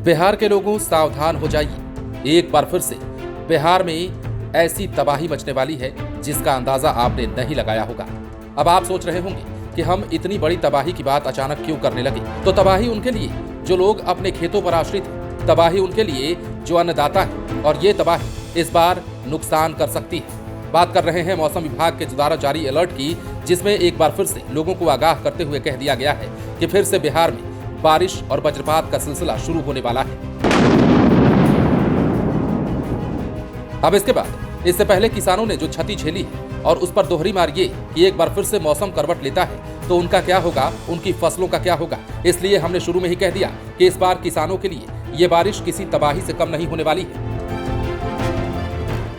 बिहार के लोगों सावधान हो जाइए, एक बार फिर से बिहार में ऐसी तबाही मचने वाली है जिसका अंदाजा आपने नहीं लगाया होगा। अब आप सोच रहे होंगे कि हम इतनी बड़ी तबाही की बात अचानक क्यों करने लगे। तो तबाही उनके लिए जो लोग अपने खेतों पर आश्रित हैं, तबाही उनके लिए जो अन्नदाता है, और ये तबाही इस बार नुकसान कर सकती है। बात कर रहे हैं मौसम विभाग के द्वारा जारी अलर्ट की, जिसमें एक बार फिर से लोगों को आगाह करते हुए कह दिया गया है कि फिर से बिहार में बारिश और वज्रपात का सिलसिला शुरू होने वाला है। अब इसके बाद इससे पहले किसानों ने जो क्षति झेली है और उस पर दोहरी मार ये कि एक बार फिर से मौसम करवट लेता है तो उनका क्या होगा, उनकी फसलों का क्या होगा। इसलिए हमने शुरू में ही कह दिया कि इस बार किसानों के लिए ये बारिश किसी तबाही से कम नहीं होने वाली है।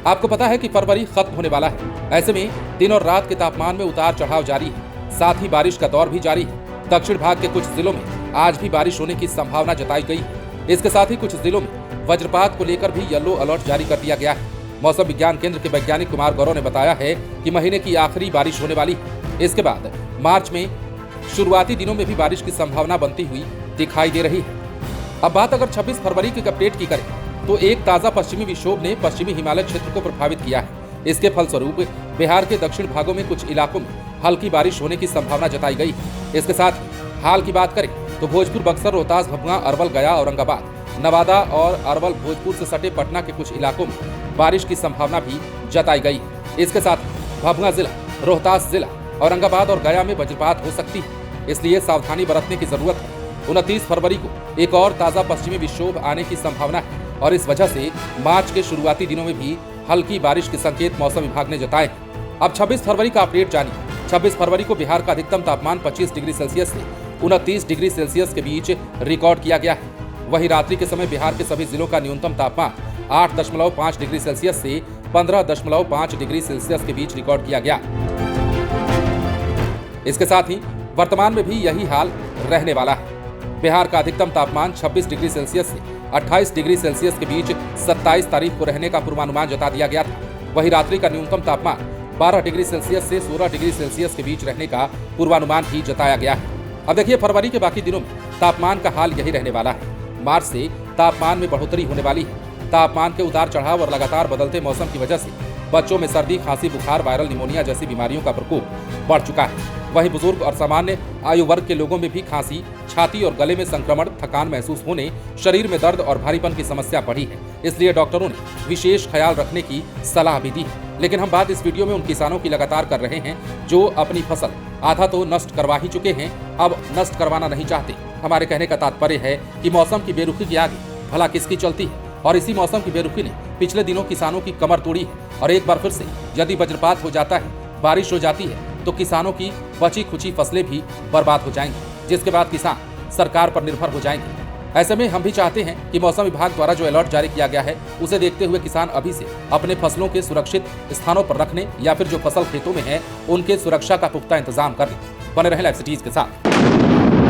आपको पता है कि फरवरी खत्म होने वाला है। ऐसे में दिन और रात के तापमान में उतार चढ़ाव जारी है, साथ ही बारिश का दौर भी जारी है। दक्षिण भाग के कुछ जिलों में आज भी बारिश होने की संभावना जताई गई है। इसके साथ ही कुछ जिलों में वज्रपात को लेकर भी येलो अलर्ट जारी कर दिया गया है। मौसम विज्ञान केंद्र के वैज्ञानिक कुमार गौरव ने बताया है कि महीने की आखिरी बारिश होने वाली है। इसके बाद मार्च में शुरुआती दिनों में भी बारिश की संभावना बनती हुई दिखाई दे रही है। अब बात अगर 26 फरवरी की अपडेट की करें तो एक ताजा पश्चिमी विक्षोभ ने पश्चिमी हिमालय क्षेत्र को प्रभावित किया है। इसके फलस्वरूप बिहार के दक्षिण भागों में कुछ इलाकों में हल्की बारिश होने की संभावना जताई गई है। इसके साथ हाल की बात करें तो भोजपुर, बक्सर, रोहतास, भभुआ, अरवल, गया, औरंगाबाद, नवादा और अरवल, भोजपुर से सटे पटना के कुछ इलाकों में बारिश की संभावना भी जताई गई है। इसके साथ भभुआ जिला, रोहतास जिला, औरंगाबाद और गया में वज्रपात हो सकती है, इसलिए सावधानी बरतने की जरूरत है। 29 फरवरी को एक और ताजा पश्चिमी विक्षोभ आने की संभावना है और इस वजह से मार्च के शुरुआती दिनों में भी हल्की बारिश के संकेत मौसम विभाग ने जताए हैं। अब 26 फरवरी का अपडेट जानिए। 26 फरवरी को बिहार का अधिकतम तापमान 25 डिग्री सेल्सियस से 29 डिग्री सेल्सियस के बीच रिकॉर्ड किया गया है। वहीं रात्रि के समय बिहार के सभी जिलों का न्यूनतम तापमान 8.5 डिग्री सेल्सियस से 15.5 डिग्री सेल्सियस के बीच रिकॉर्ड किया गया। इसके साथ ही वर्तमान में भी यही हाल रहने वाला है। बिहार का अधिकतम तापमान 26 डिग्री सेल्सियस से 28 डिग्री सेल्सियस के बीच 27 तारीख को रहने का पूर्वानुमान जता दिया गया था। वहीं रात्रि का न्यूनतम तापमान 12 डिग्री सेल्सियस से 16 डिग्री सेल्सियस के बीच रहने का पूर्वानुमान भी जताया गया है। अब देखिए फरवरी के बाकी दिनों में तापमान का हाल यही रहने वाला है। मार्च से तापमान में बढ़ोतरी होने वाली है। तापमान के उतार चढ़ाव और लगातार बदलते मौसम की वजह से बच्चों में सर्दी, खांसी, बुखार, वायरल निमोनिया जैसी बीमारियों का प्रकोप बढ़ चुका है। वहीं बुजुर्ग और सामान्य आयु वर्ग के लोगों में भी खांसी, छाती और गले में संक्रमण, थकान महसूस होने, शरीर में दर्द और भारीपन की समस्या बढ़ी है। इसलिए डॉक्टरों ने विशेष ख्याल रखने की सलाह भी दी है। लेकिन हम बात इस वीडियो में उन किसानों की लगातार कर रहे हैं जो अपनी फसल आधा तो नष्ट करवा ही चुके हैं, अब नष्ट करवाना नहीं चाहते। हमारे कहने का तात्पर्य है कि मौसम की बेरुखी के आगे भला किसकी चलती है, और इसी मौसम की बेरुखी ने पिछले दिनों किसानों की कमर तोड़ी है। और एक बार फिर से यदि वज्रपात हो जाता है, बारिश हो जाती है, तो किसानों की बची खुची फसलें भी बर्बाद हो जाएंगी, जिसके बाद किसान सरकार पर निर्भर हो जाएंगे। ऐसे में हम भी चाहते हैं कि मौसम विभाग द्वारा जो अलर्ट जारी किया गया है उसे देखते हुए किसान अभी से अपने फसलों के सुरक्षित स्थानों पर रखने या फिर जो फसल खेतों में है उनके सुरक्षा का पुख्ता इंतजाम कर लें। बने रहें लाइव सिटीज के साथ।